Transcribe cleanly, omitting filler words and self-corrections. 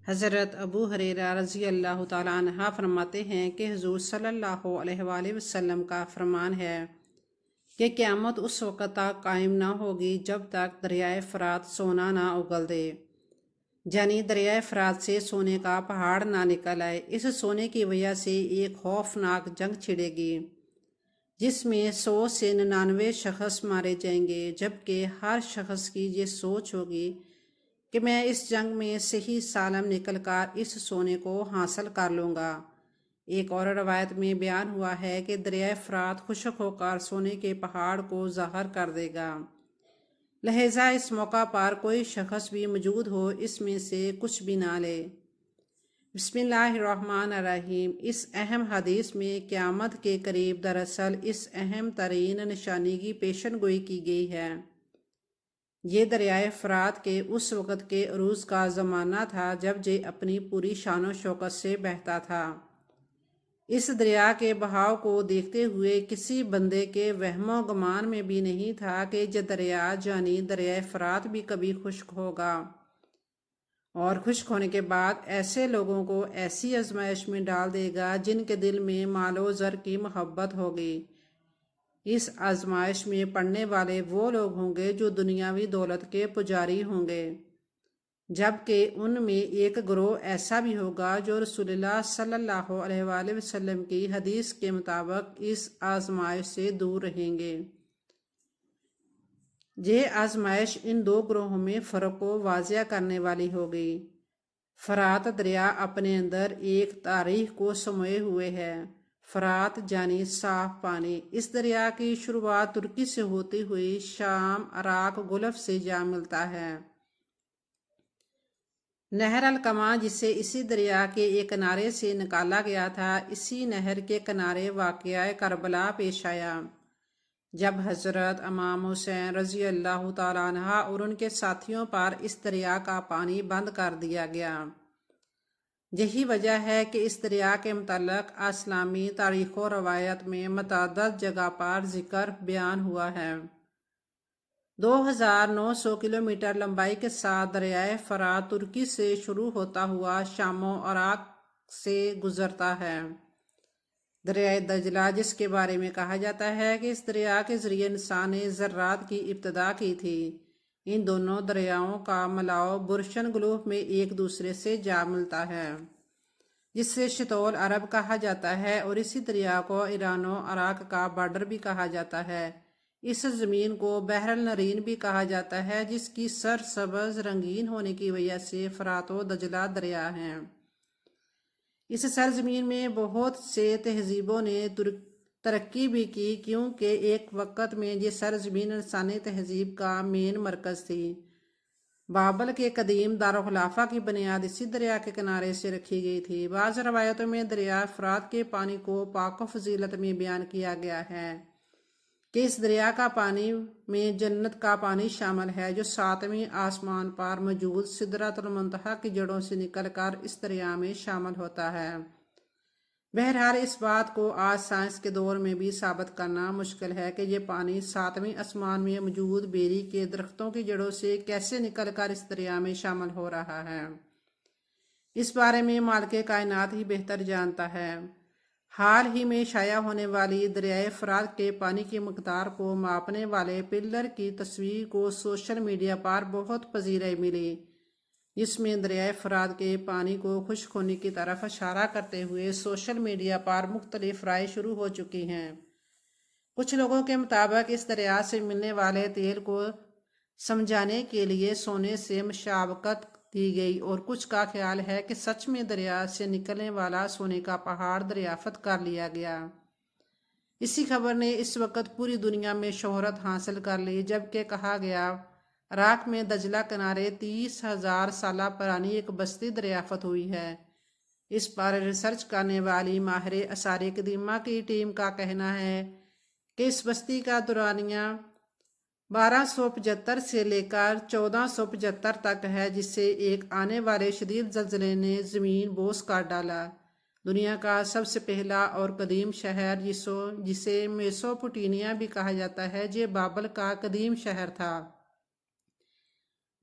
حضرت ابو ہریرہ رضی اللہ تعالیٰ عنہ فرماتے ہیں کہ حضور صلی اللہ علیہ وآلہ وسلم کا فرمان ہے کہ قیامت اس وقت تک قائم نہ ہوگی جب تک دریائے فرات سونا نہ اگل دے، یعنی دریائے فرات سے سونے کا پہاڑ نہ نکل آئے۔ اس سونے کی وجہ سے ایک خوفناک جنگ چھڑے گی جس میں 100 سے 99 شخص مارے جائیں گے، جبکہ ہر شخص کی یہ سوچ ہوگی کہ میں اس جنگ میں صحیح سالم نکل کر اس سونے کو حاصل کر لوں گا۔ ایک اور روایت میں بیان ہوا ہے کہ دریائے فرات خشک ہو کر سونے کے پہاڑ کو ظاہر کر دے گا، لہٰذا اس موقع پر کوئی شخص بھی موجود ہو اس میں سے کچھ بھی نہ لے۔ بسم اللہ الرحمن الرحیم۔ اس اہم حدیث میں قیامت کے قریب دراصل اس اہم ترین نشانی کی پیشن گوئی کی گئی ہے۔ یہ دریائے فرات کے اس وقت کے عروج کا زمانہ تھا جب یہ اپنی پوری شان و شوکت سے بہتا تھا۔ اس دریا کے بہاؤ کو دیکھتے ہوئے کسی بندے کے وہم و گمان میں بھی نہیں تھا کہ یہ دریا یعنی دریائے فرات بھی کبھی خشک ہوگا، اور خشک ہونے کے بعد ایسے لوگوں کو ایسی آزمائش میں ڈال دے گا جن کے دل میں مال و زر کی محبت ہوگی۔ اس آزمائش میں پڑنے والے وہ لوگ ہوں گے جو دنیاوی دولت کے پجاری ہوں گے، جبکہ ان میں ایک گروہ ایسا بھی ہوگا جو رسول اللہ صلی اللہ علیہ وآلہ وسلم کی حدیث کے مطابق اس آزمائش سے دور رہیں گے۔ یہ آزمائش ان دو گروہوں میں فرق کو واضح کرنے والی ہوگی۔ فرات دریا اپنے اندر ایک تاریخ کو سموئے ہوئے ہے۔ فرات یعنی صاف پانی۔ اس دریا کی شروعات ترکی سے ہوتی ہوئی شام، عراق، گلف سے جا ملتا ہے۔ نہر الکما جسے اسی دریا کے ایک کنارے سے نکالا گیا تھا، اسی نہر کے کنارے واقعہ کربلا پیش آیا جب حضرت امام حسین رضی اللہ تعالیٰ عنہ اور ان کے ساتھیوں پر اس دریا کا پانی بند کر دیا گیا۔ یہی وجہ ہے کہ اس دریا کے متعلق اسلامی تاریخ و روایت میں متعدد جگہ پر ذکر بیان ہوا ہے۔ 2900 کلومیٹر لمبائی کے ساتھ دریائے فرات ترکی سے شروع ہوتا ہوا شام و عراق سے گزرتا ہے۔ دریائے دجلہ، جس کے بارے میں کہا جاتا ہے کہ اس دریا کے ذریعے انسان نے زراعت کی ابتدا کی تھی، ان دونوں دریاؤں کا ملاؤ برشن گلوف میں ایک دوسرے سے جا ملتا ہے، جس سے شتول عرب کہا جاتا ہے، اور اسی دریا کو ایران و عراق کا بارڈر بھی کہا جاتا ہے۔ اس زمین کو بحر النرین بھی کہا جاتا ہے، جس کی سرسبز رنگین ہونے کی وجہ سے فرات و دجلہ دریا ہیں۔ اس سرزمین میں بہت سے تہذیبوں نے ترقی بھی کی، کیونکہ ایک وقت میں یہ سرزمین انسانی تہذیب کا مین مرکز تھی۔ بابل کے قدیم دارالخلافہ کی بنیاد اسی دریا کے کنارے سے رکھی گئی تھی۔ بعض روایتوں میں دریا فرات کے پانی کو پاک و فضیلت میں بیان کیا گیا ہے کہ اس دریا کا پانی میں جنت کا پانی شامل ہے، جو 7ویں آسمان پر موجود سدرۃ المنتہا کی جڑوں سے نکل کر اس دریا میں شامل ہوتا ہے۔ بہرحال اس بات کو آج سائنس کے دور میں بھی ثابت کرنا مشکل ہے کہ یہ پانی 7ویں آسمان میں موجود بیری کے درختوں کی جڑوں سے کیسے نکل کر اس دریا میں شامل ہو رہا ہے۔ اس بارے میں مالک کائنات ہی بہتر جانتا ہے۔ حال ہی میں شائع ہونے والی دریائے فرات کے پانی کی مقدار کو ماپنے والے پلر کی تصویر کو سوشل میڈیا پر بہت پذیرائی ملی، جس میں دریائے فرات کے پانی کو خشک ہونے کی طرف اشارہ کرتے ہوئے سوشل میڈیا پر مختلف رائے شروع ہو چکی ہیں۔ کچھ لوگوں کے مطابق اس دریا سے ملنے والے تیل کو سمجھانے کے لیے سونے سے مشابکت دی گئی، اور کچھ کا خیال ہے کہ سچ میں دریا سے نکلنے والا سونے کا پہاڑ دریافت کر لیا گیا۔ اسی خبر نے اس وقت پوری دنیا میں شہرت حاصل کر لی، جبکہ کہا گیا عراق میں دجلہ کنارے 30,000 سالہ پرانی ایک بستی دریافت ہوئی ہے۔ اس پر ریسرچ کرنے والی ماہر آثار قدیمہ کی ٹیم کا کہنا ہے کہ اس بستی کا دورانیہ 1275 سے لے کر 1475 تک ہے، جس سے ایک آنے والے شدید زلزلے نے زمین بوس کر ڈالا۔ دنیا کا سب سے پہلا اور قدیم شہر جسے میسوپوٹیمیا بھی کہا جاتا ہے، یہ بابل کا قدیم شہر تھا۔